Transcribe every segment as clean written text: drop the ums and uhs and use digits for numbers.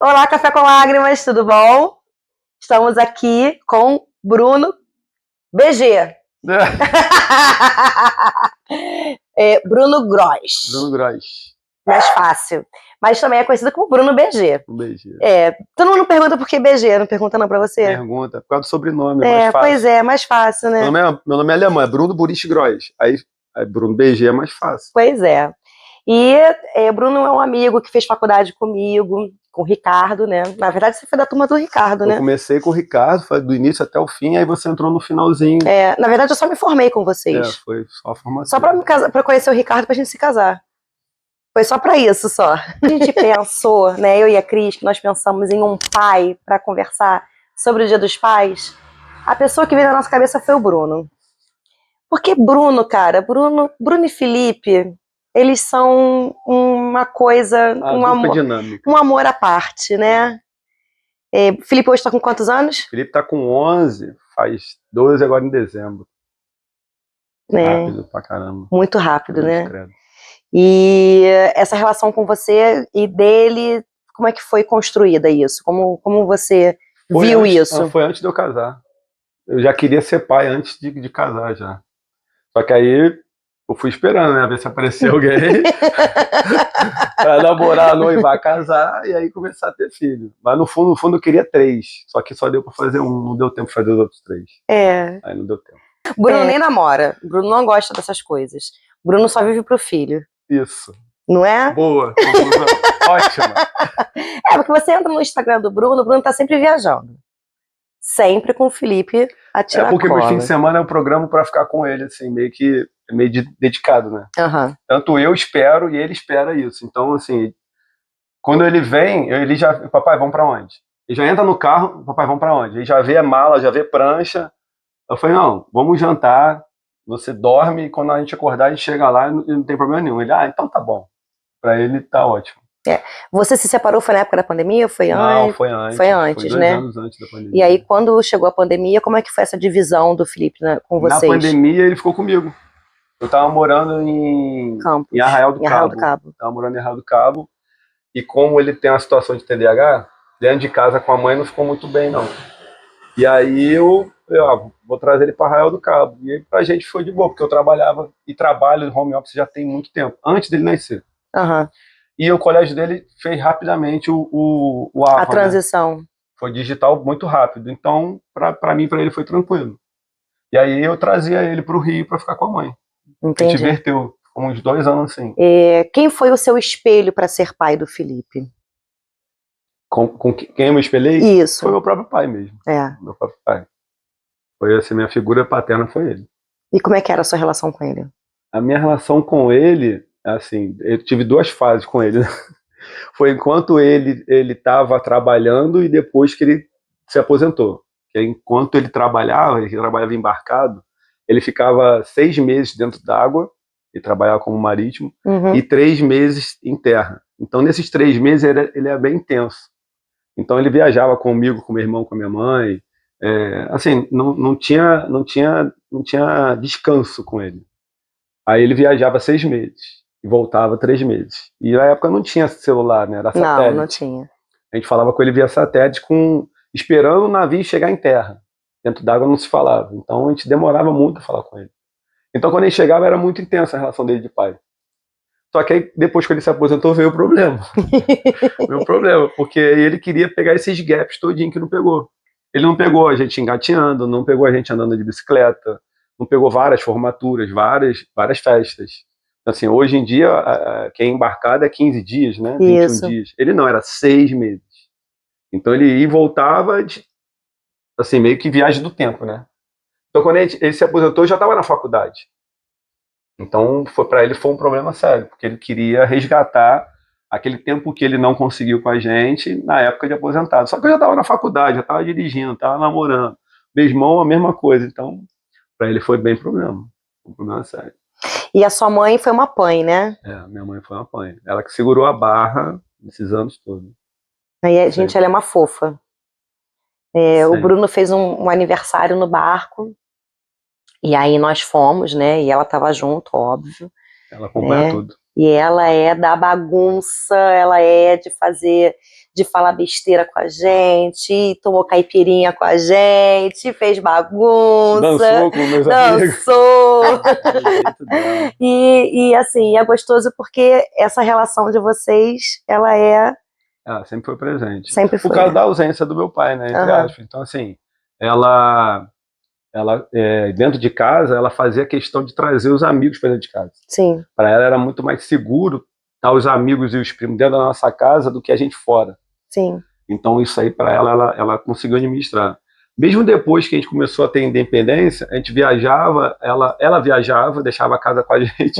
Olá, Café com Lágrimas, tudo bom? Estamos aqui com Bruno BG. Bruno Gross. Bruno Gross. Mais fácil. Mas também é conhecido como Bruno BG. BG. Todo mundo pergunta por que BG, não pergunta não pra você? Pergunta, por causa do sobrenome, é mais fácil. Pois é, mais fácil, né? Meu nome é alemão, é Bruno Burich Gross. Aí Bruno BG é mais fácil. Pois é. E Bruno é um amigo que fez faculdade comigo, com o Ricardo, né? Na verdade, você foi da turma do Ricardo, né? Eu comecei com o Ricardo, foi do início até o fim, aí você entrou no finalzinho. Na verdade, eu só me formei com vocês. Foi só a formação. Só pra conhecer o Ricardo, pra gente se casar. Foi só pra isso, só. A gente pensou, né, eu e a Cris, que nós pensamos em um pai pra conversar sobre o Dia dos Pais. A pessoa que veio na nossa cabeça foi o Bruno. Porque Bruno, cara, Bruno e Felipe, eles são uma coisa, um amor à parte, né? Felipe hoje tá com quantos anos? Felipe tá com 11, faz 12 agora em dezembro. Rápido pra caramba. Muito rápido, né? Credo. E essa relação com você e dele, como é que foi construída isso? Como você viu isso? Foi antes de eu casar. Eu já queria ser pai antes de casar já. Só que aí eu fui esperando, né? Ver se aparecia alguém pra namorar, noivar, casar e aí começar a ter filho. Mas no fundo eu queria 3. Só que só deu pra fazer um, não deu tempo de fazer os outros 3. Aí não deu tempo. Bruno nem namora. Bruno não gosta dessas coisas. Bruno só vive pro filho. Isso. Não é? Boa. Ótima. Porque você entra no Instagram do Bruno, o Bruno tá sempre viajando. Sempre com o Felipe a tirar porque cola. meu fim de semana é um programa pra ficar com ele, assim, meio dedicado, né? Uhum. Tanto eu espero e ele espera isso. Então, assim, quando ele vem, ele já... Papai, vamos pra onde? Ele já entra no carro, papai, vamos pra onde? Ele já vê a mala, já vê prancha. Eu falei, não, vamos jantar, você dorme e quando a gente acordar, a gente chega lá e não tem problema nenhum. Ele, então tá bom. Pra ele tá ótimo. Você se separou, foi na época da pandemia ou foi antes? Não, foi antes. Foi antes, foi 2 anos antes da pandemia. E aí, quando chegou a pandemia, como é que foi essa divisão do Felipe com vocês? Na pandemia, ele ficou comigo. Eu tava morando em Arraial do Cabo. Tava morando em Arraial do Cabo. E como ele tem uma situação de TDAH, dentro de casa com a mãe não ficou muito bem, não. E aí eu vou trazer ele para Arraial do Cabo. E aí pra gente foi de boa, porque eu trabalhava e trabalho em home office já tem muito tempo, antes dele nascer. Uhum. E o colégio dele fez rapidamente a transição. Né? Foi digital muito rápido. Então, para mim, para ele foi tranquilo. E aí eu trazia ele para o Rio para ficar com a mãe. Entendi. A gente inverteu, uns 2 anos assim. Quem foi o seu espelho para ser pai do Felipe? Com quem eu me espelhei? Isso. Foi meu próprio pai mesmo. Meu próprio pai. Foi assim, minha figura paterna foi ele. E como é que era a sua relação com ele? A minha relação com ele, assim, eu tive 2 fases com ele. Foi enquanto ele estava trabalhando e depois que ele se aposentou. Que enquanto ele trabalhava embarcado, ele ficava 6 meses dentro d'água, ele trabalhava como marítimo, e 3 meses em terra. Então, nesses 3 meses, ele era bem intenso. Então, ele viajava comigo, com meu irmão, com a minha mãe. Assim, não tinha descanso com ele. Aí ele viajava 6 meses e voltava 3 meses. E na época não tinha celular, né? Era satélite. Não tinha. A gente falava com ele via satélite, esperando o navio chegar em terra. Dentro d'água não se falava. Então a gente demorava muito a falar com ele. Então quando ele chegava era muito intensa a relação dele de pai. Só que aí, depois que ele se aposentou, veio o problema. Veio o problema, porque ele queria pegar esses gaps todinho que não pegou. Ele não pegou a gente engateando, não pegou a gente andando de bicicleta, não pegou várias formaturas, várias festas. Assim, hoje em dia, quem é embarcado é 15 dias, né? 21 dias. Ele não, era 6 meses. Então ele ia e voltava, assim, meio que viagem do tempo, né? Então quando ele se aposentou, eu já estava na faculdade. Então para ele foi um problema sério, porque ele queria resgatar aquele tempo que ele não conseguiu com a gente na época de aposentado. Só que eu já estava na faculdade, já estava dirigindo, estava namorando. Meu irmão, a mesma coisa. Então, para ele foi bem problema. Um problema sério. E a sua mãe foi uma pai, né? Minha mãe foi uma pai. Ela que segurou a barra nesses anos todos. Aí, gente, ela é uma fofa. O Bruno fez um aniversário no barco. E aí nós fomos, né? E ela estava junto, óbvio. Ela acompanha tudo. E ela é da bagunça, ela é de falar besteira com a gente, tomou caipirinha com a gente, fez bagunça, Dançou com meus amigos. dançou. Do jeito dela. E assim, é gostoso porque essa relação de vocês, ela Ela sempre foi presente. sempre Por foi, causa né? da ausência do meu pai, né? Entre Aham. aspas. Então, assim, ela dentro de casa, ela fazia questão de trazer os amigos para dentro de casa. Sim, Para ela era muito mais seguro estar os amigos e os primos dentro da nossa casa do que a gente fora. sim. Então isso aí para ela conseguiu administrar. Mesmo depois que a gente começou a ter independência, a gente viajava, ela viajava, deixava a casa com a gente.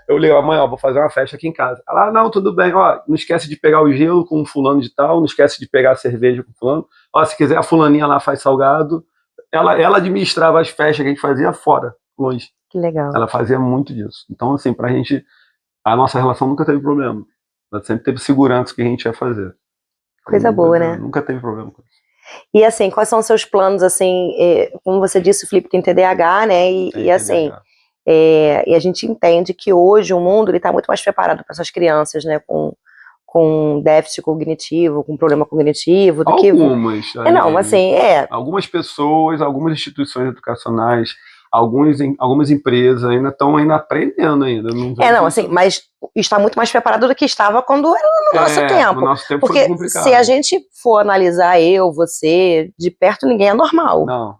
Eu ligava, mãe, ó, vou fazer uma festa aqui em casa. Ela, não, tudo bem, ó, não esquece de pegar o gelo com o fulano de tal, não esquece de pegar a cerveja com o fulano. Ó, se quiser a fulaninha lá faz salgado. Ela administrava as festas que a gente fazia fora, longe. Que legal. Ela fazia muito disso. Então, assim, pra gente, a nossa relação nunca teve problema. Ela sempre teve segurança do que a gente ia fazer. Coisa Nunca, boa, né? nunca teve problema com isso. E assim, quais são os seus planos, assim, como você disse, o Felipe tem TDAH, né, e assim, e a gente entende que hoje o mundo está muito mais preparado para essas crianças, né, com déficit cognitivo, com problema cognitivo, do que... Algumas. Não, assim, Algumas pessoas, algumas instituições educacionais, algumas empresas ainda estão aprendendo ainda. Não, assim, mas está muito mais preparado do que estava quando era no nosso tempo. No nosso tempo porque foi complicado. Se a gente for analisar eu, você, de perto ninguém é normal. Não.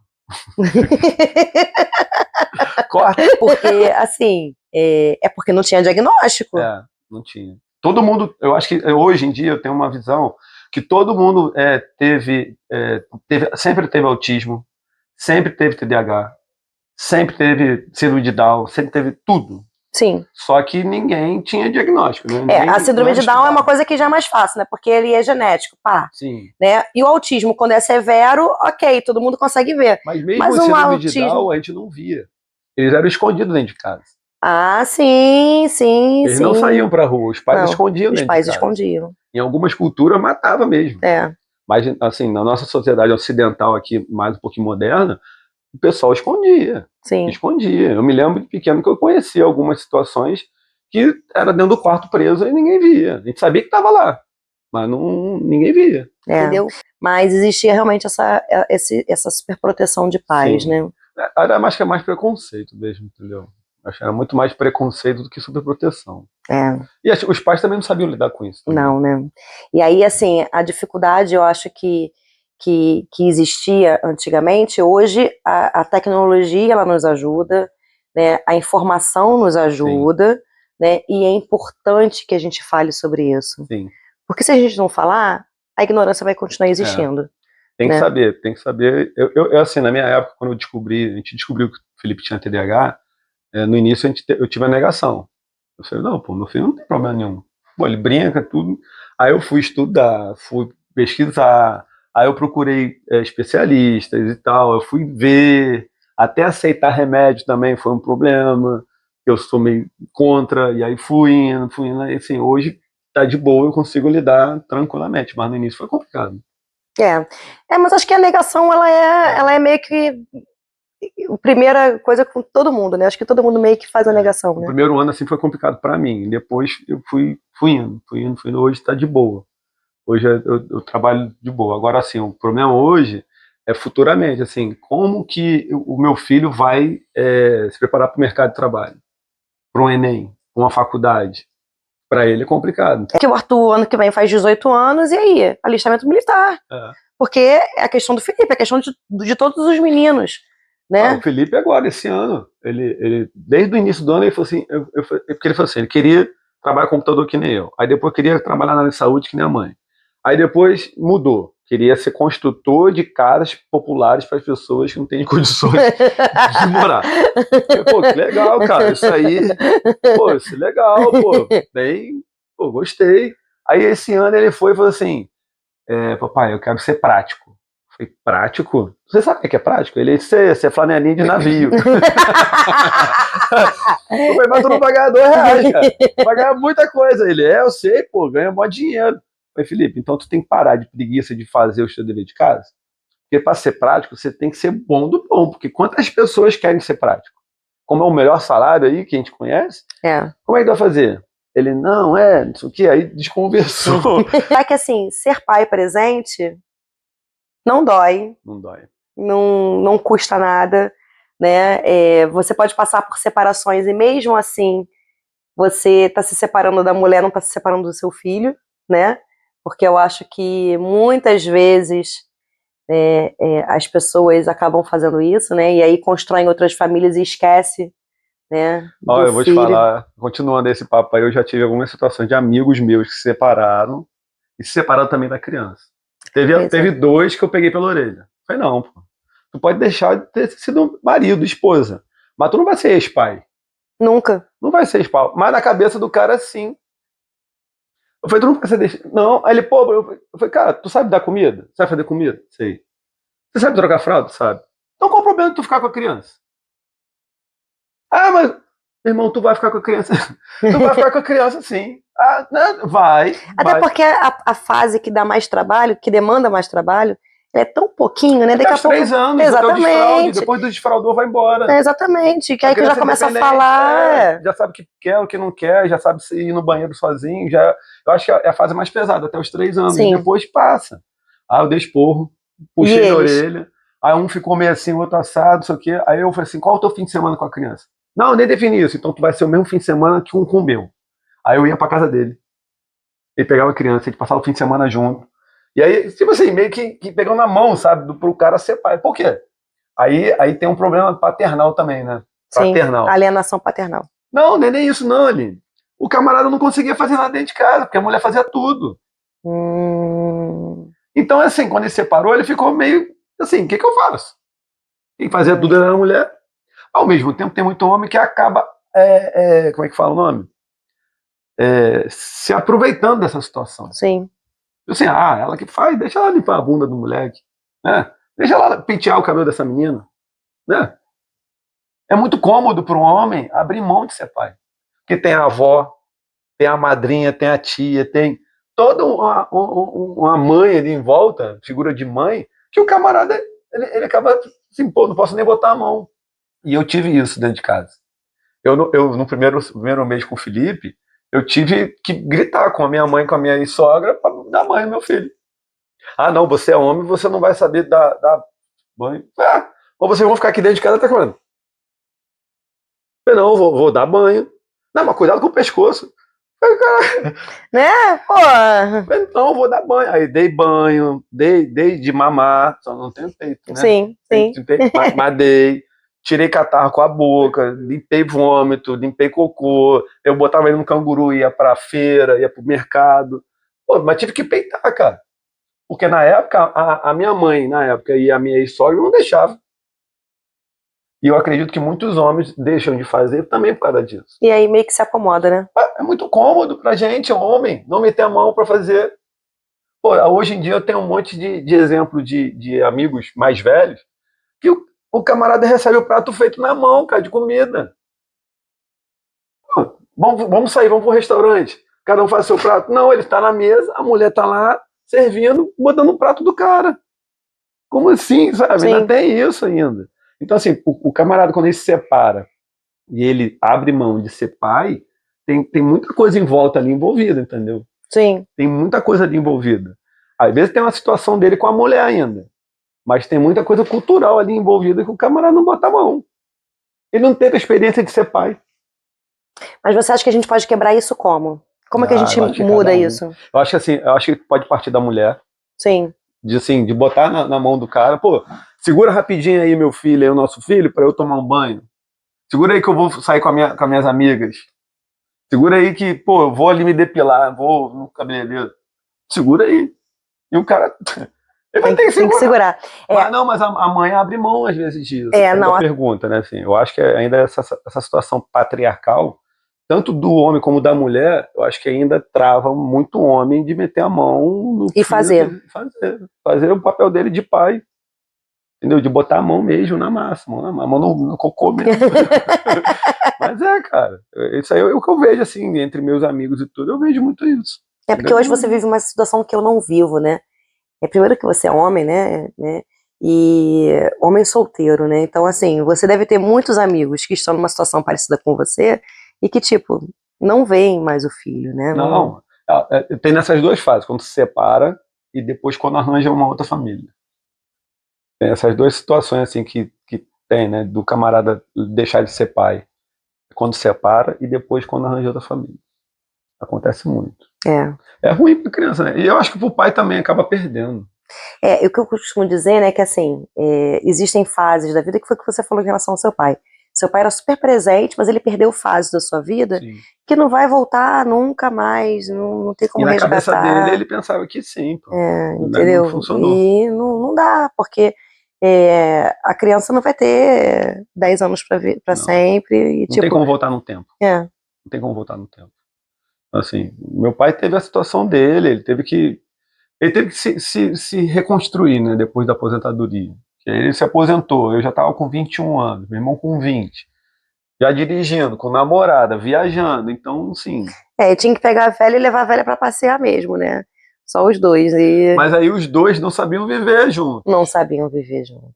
Corta. Porque, assim, porque não tinha diagnóstico. Não tinha. Todo mundo, eu acho que hoje em dia eu tenho uma visão que todo mundo sempre teve autismo, sempre teve TDAH, sempre teve síndrome de Down, sempre teve tudo. Sim. Só que ninguém tinha diagnóstico, né? A síndrome de Down é uma coisa que já é mais fácil, né? Porque ele é genético, pá. Sim. Né? E o autismo, quando é severo, ok, todo mundo consegue ver. Mas mesmo o síndrome de Down, a gente não via. Eles eram escondidos dentro de casa. Ah, sim. Eles não saíam pra rua, os pais escondiam dentro de casa. Os pais escondiam. Em algumas culturas, matava mesmo. Mas, assim, na nossa sociedade ocidental aqui, mais um pouquinho moderna, o pessoal escondia. Sim. Escondia. Eu me lembro de pequeno que eu conhecia algumas situações que era dentro do quarto preso e ninguém via. A gente sabia que estava lá, mas ninguém via. Entendeu? Mas existia realmente essa superproteção de pais, Sim. né? Acho que é mais preconceito mesmo, entendeu? Acho que era muito mais preconceito do que superproteção. E os pais também não sabiam lidar com isso. Também. Não, né? E aí, assim, a dificuldade, eu acho que existia antigamente, hoje a tecnologia, ela nos ajuda, né? A informação nos ajuda, sim, né? E é importante que a gente fale sobre isso. Sim. Porque se a gente não falar, a ignorância vai continuar existindo. Tem que saber, tem que saber. Eu, assim, na minha época, quando a gente descobriu que o Felipe tinha TDAH, no início eu tive a negação. Eu falei, não, pô, meu filho não tem problema nenhum. Pô, ele brinca, tudo. Aí eu fui estudar, fui pesquisar, aí eu procurei especialistas e tal, eu fui ver, até aceitar remédio também foi um problema, eu sou meio contra, e aí fui indo, e assim, hoje tá de boa, eu consigo lidar tranquilamente, mas no início foi complicado. Mas acho que a negação, ela é meio que a primeira coisa com todo mundo, né? Acho que todo mundo meio que faz a negação, né? O primeiro ano, assim, foi complicado para mim. Depois eu fui indo. Hoje tá de boa. Hoje eu trabalho de boa. Agora, assim, o problema hoje é futuramente, assim, como que o meu filho vai se preparar para o mercado de trabalho? Para um Enem, para uma faculdade? Para ele é complicado. Que o Arthur, ano que vem, faz 18 anos, e aí? Alistamento militar. Porque é a questão do Felipe, é a questão de todos os meninos. Né? O Felipe agora, esse ano, ele desde o início do ano, ele falou assim, porque ele falou assim, ele queria trabalhar com computador que nem eu, aí depois queria trabalhar na área de saúde que nem a mãe, aí depois mudou, queria ser construtor de casas populares para as pessoas que não têm condições de morar. Eu, pô, que legal, cara, isso aí, pô, isso é legal, pô, bem, pô, gostei. Aí esse ano ele foi e falou assim, papai, eu quero ser prático. Falei, prático? Você sabe o que é prático? Ele ser flanelinha de navio. Eu falei, mas tu não vai ganhar R$2, cara. Vai ganhar muita coisa. Ele, eu sei, pô, ganha mó dinheiro. Eu falei, Felipe, então tu tem que parar de preguiça de fazer o seu dever de casa. Porque para ser prático, você tem que ser bom do bom. Porque quantas pessoas querem ser prático? Como é o melhor salário aí que a gente conhece, como é que vai fazer? Ele, não sei o que, aí desconversou. É que assim, ser pai presente não dói, Não dói. não custa nada, né? Você pode passar por separações e mesmo assim você está se separando da mulher, não está se separando do seu filho, né? Porque eu acho que muitas vezes as pessoas acabam fazendo isso, né? E aí constroem outras famílias e esquece, né, do Olha, eu vou te filho. falar, continuando esse papo aí, eu já tive algumas situações de amigos meus que se separaram e se separaram também da criança. Teve dois que eu peguei pela orelha. Falei, não, pô, tu pode deixar de ter sido marido, esposa, mas tu não vai ser ex-pai. Nunca. Não vai ser ex-pai. Mas na cabeça do cara, sim. Eu falei, tu não vai ser. Não. Aí ele, pô, eu falei, cara, tu sabe dar comida? Sabe fazer comida? Sei. Você sabe trocar fralda? Sabe. Então qual o problema de tu ficar com a criança? Ah, mas, meu irmão, tu vai ficar com a criança. Tu vai ficar com a criança, sim. Ah, né? Vai. Até Vai. porque a fase que dá mais trabalho, que demanda mais trabalho, é tão pouquinho, né? Até Daqui a os pouco. 3 anos, até o desfraude. Depois do desfraude vai embora. Exatamente. Que A aí que já criança começa a independente, falar. já sabe o que quer, o que não quer, já sabe se ir no banheiro sozinho. Eu acho que é a fase mais pesada, até os 3 anos. Sim. E depois passa. Aí eu dei esporro, E puxei na eles? orelha. Aí um ficou meio assim, o outro assado, não sei o quê. Aí eu falei assim, qual é o teu fim de semana com a criança? Não, eu nem defini isso. Então tu vai ser o mesmo fim de semana que um com o meu. Aí eu ia pra casa dele. Ele pegava a criança, a gente passava o fim de semana junto. E aí, tipo assim, meio que pegando na mão, sabe, pro cara ser pai. Por quê? Aí tem um problema paternal também, né? Sim, Paternal. alienação paternal. Não, nem isso não, Aline. O camarada não conseguia fazer nada dentro de casa, porque a mulher fazia tudo. Então, assim, quando ele separou, ele ficou meio assim, o que eu faço? Quem fazia tudo era a mulher. Ao mesmo tempo, tem muito homem que acaba, como é que fala o nome? Se aproveitando dessa situação. Sim. Assim, ela que faz, deixa ela limpar a bunda do moleque, né? Deixa ela pentear o cabelo dessa menina, né? É muito cômodo para um homem abrir mão de ser pai. Porque tem a avó, tem a madrinha, tem a tia, tem toda uma mãe ali em volta, figura de mãe, que o camarada, ele acaba assim, pô, não posso nem botar a mão. E eu tive isso dentro de casa. Eu no primeiro mês com o Felipe, eu tive que gritar com a minha mãe, com a minha sogra, para dar banho no meu filho. Ah, não, você é homem, você não vai saber dar banho. Ou vocês vão ficar aqui dentro de casa até quando? Eu não, vou dar banho. Não, mas cuidado com o pescoço. Né? Pô. Então, vou dar banho. Aí dei banho, dei de mamar, só não tenho peito, né? Sim. Mas dei. Tirei catarro com a boca, limpei vômito, limpei cocô. Eu botava ele no canguru, ia pra feira, ia pro mercado. Pô, mas tive que peitar, cara. Porque na época, a minha mãe, na época, e a minha ex-sogra não deixavam. E eu acredito que muitos homens deixam de fazer também por causa disso. E aí meio que se acomoda, né? É muito cômodo pra gente, homem, não meter a mão pra fazer. Pô, hoje em dia eu tenho um monte de exemplo de amigos mais velhos que o camarada recebe o prato feito na mão, cara, de comida. Pô, vamos sair, vamos pro restaurante. Cada um faz seu prato. Não, ele está na mesa, a mulher tá lá servindo, botando o prato do cara. Como assim, sabe? Sim. Ainda tem isso ainda. Então, assim, o camarada, quando ele se separa e ele abre mão de ser pai, tem muita coisa em volta ali envolvida, entendeu? Sim. Tem muita coisa ali envolvida. Às vezes tem uma situação dele com a mulher ainda, mas tem muita coisa cultural ali envolvida que o camarada não bota a mão. Ele não teve a experiência de ser pai. Mas você acha que a gente pode quebrar isso como? Como é que a gente Eu acho que muda cada um. isso? Eu acho que pode partir da mulher, Sim. de botar na mão do cara, pô, segura rapidinho aí meu filho, aí o nosso filho, para eu tomar um banho. Segura aí que eu vou sair com as minhas amigas. Segura aí que, pô, eu vou ali me depilar, vou no cabeleireiro. Segura aí. E o cara, ele vai ter que Tem que segurar. Mas a mãe abre mão às vezes disso. Não. Pergunta, né? Assim, eu acho que ainda essa situação patriarcal, tanto do homem como da mulher, eu acho que ainda trava muito o homem de meter a mão no E fazer. Fazer o papel dele de pai. Entendeu? De botar a mão mesmo na massa, a mão no cocô mesmo. Mas cara, isso aí é o que eu vejo, assim, entre meus amigos e tudo, eu vejo muito isso. É porque hoje você vive uma situação que eu não vivo, né? Primeiro que você é homem, né? E homem solteiro, né? Então, assim, você deve ter muitos amigos que estão numa situação parecida com você e que, tipo, não veem mais o filho, né? Não, tem nessas duas fases, quando se separa e depois quando arranja uma outra família. Tem essas duas situações assim que tem, né? Do camarada deixar de ser pai quando separa e depois quando arranja outra família. Acontece muito. É. É ruim pra criança, né? E eu acho que pro pai também acaba perdendo. E o que eu costumo dizer, né, que assim, existem fases da vida, que foi o que você falou em relação ao seu pai. Seu pai era super presente, mas ele perdeu fases da sua vida Sim. que não vai voltar nunca mais, não tem E como na cabeça resgatar. dele, ele pensava que sim, pô. Não Entendeu? funcionou. E não dá, porque a criança não vai ter 10 anos para Não. sempre. E, Não tem tipo, como voltar no tempo. é, Não tem como voltar no tempo. Assim, meu pai teve a situação dele, ele teve que se reconstruir, né, depois da aposentadoria. E aí ele se aposentou, eu já estava com 21 anos, meu irmão com 20. Já dirigindo, com namorada, viajando, então, sim. tinha que pegar a velha e levar a velha para passear mesmo, né? Só os dois. E Mas aí os dois não sabiam viver juntos. não sabiam viver juntos.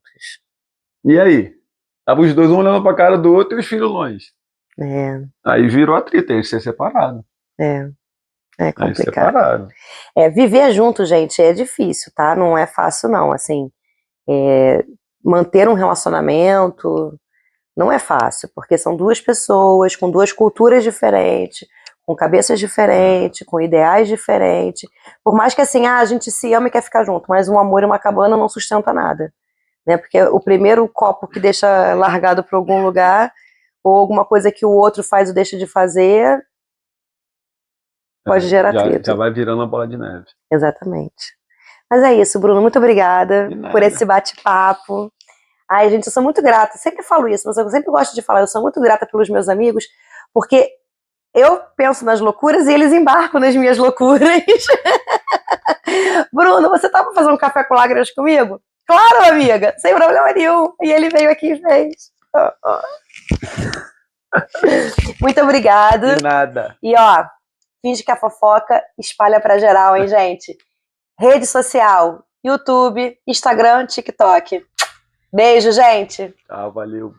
E aí? Tava os dois um olhando pra cara do outro e os filhos longe. É, Aí virou atrito, eles se separaram. é, é Aí complicado. separaram. Viver junto, gente, é difícil, tá? Não é fácil, não. Assim, manter um relacionamento não é fácil, porque são duas pessoas com duas culturas diferentes, com cabeças diferentes, com ideais diferentes. Por mais que assim, a gente se ama e quer ficar junto, mas um amor e uma cabana não sustenta nada, né? Porque o primeiro copo que deixa largado para algum lugar, ou alguma coisa que o outro faz ou deixa de fazer, pode gerar atrito. Já vai virando uma bola de neve. Exatamente. Mas é isso, Bruno. Muito obrigada por esse bate-papo. Ai, gente, eu sou muito grata. Sempre falo isso, mas eu sempre gosto de falar. Eu sou muito grata pelos meus amigos, porque eu penso nas loucuras e eles embarcam nas minhas loucuras. Bruno, você tá pra fazer um café com lágrimas comigo? Claro, amiga, sem problema nenhum. E ele veio aqui e fez. Muito obrigada. De nada. E ó, finge que a fofoca espalha pra geral, hein, gente? Rede social, YouTube, Instagram, TikTok. Beijo, gente. Valeu.